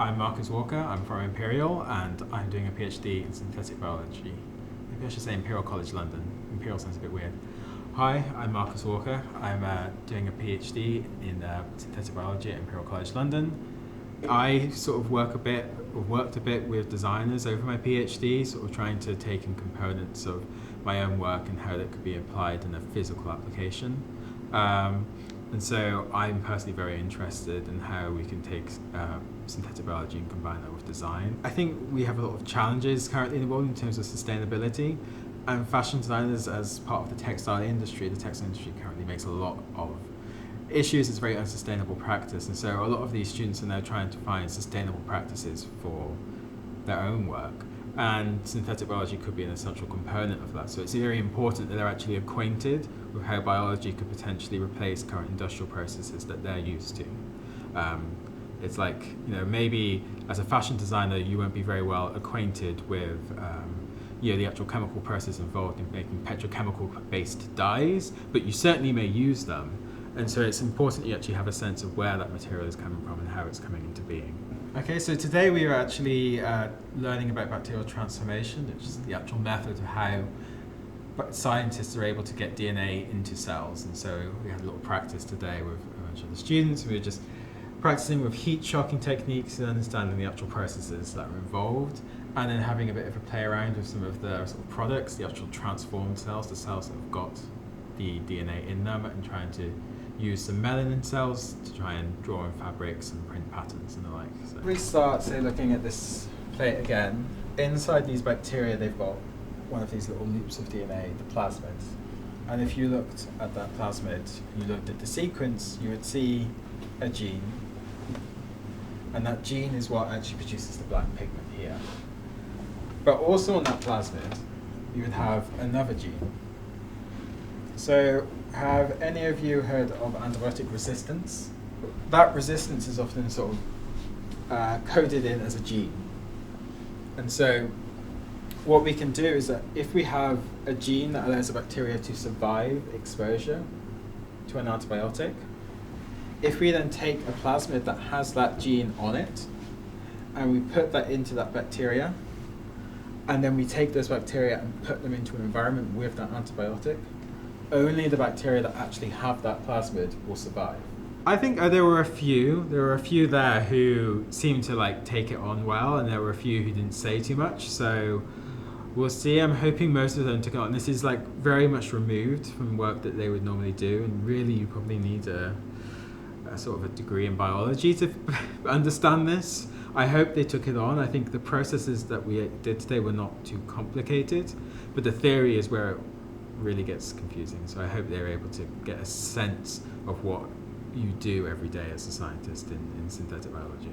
I'm Marcus Walker, I'm from Imperial, and I'm doing a PhD in synthetic biology. Maybe I should say Imperial College London. Imperial sounds a bit weird. Hi, I'm Marcus Walker. I'm doing a PhD in synthetic biology at Imperial College London. I sort of worked a bit with designers over my PhD, sort of trying to take in components of my own work and how that could be applied in a physical application. And so I'm personally very interested in how we can take synthetic biology and combine that with design. I think we have a lot of challenges currently in the world in terms of sustainability, and fashion designers, as part of the textile industry currently makes a lot of issues. It's a very unsustainable practice, and so a lot of these students are now trying to find sustainable practices for their own work, and synthetic biology could be an essential component of that. So it's very important that they're actually acquainted with how biology could potentially replace current industrial processes that they're used to. It's like, maybe as a fashion designer you won't be very well acquainted with the actual chemical process involved in making petrochemical-based dyes, but you certainly may use them. And so it's important you actually have a sense of where that material is coming from and how it's coming into being. Okay, so today we are actually learning about bacterial transformation, which is the actual method of how scientists are able to get DNA into cells. And so we had a little practice today with a bunch of the students. We were just practicing with heat shocking techniques and understanding the actual processes that are involved, and then having a bit of a play around with some of the sort of products, the actual transformed cells, the cells that have got the DNA in them, and trying to use some melanin cells to try and draw in fabrics and print patterns and the like. So we start, say, looking at this plate again. Inside these bacteria, they've got one of these little loops of DNA, the plasmid. And if you looked at that plasmid, you looked at the sequence, you would see a gene. And that gene is what actually produces the black pigment here. But also on that plasmid, you would have another gene. So have any of you heard of antibiotic resistance? That resistance is often sort of coded in as a gene. And so what we can do is that if we have a gene that allows a bacteria to survive exposure to an antibiotic, if we then take a plasmid that has that gene on it, and we put that into that bacteria, and then we take those bacteria and put them into an environment with that antibiotic, only the bacteria that actually have that plasmid will survive. I think there were a few there who seemed to take it on well, and there were a few who didn't say too much. So we'll see. I'm hoping most of them took it on. This is very much removed from work that they would normally do, and really you probably need a sort of a degree in biology to understand this. I hope they took it on. I think the processes that we did today were not too complicated, but the theory is where it really gets confusing. So I hope they're able to get a sense of what you do every day as a scientist in synthetic biology.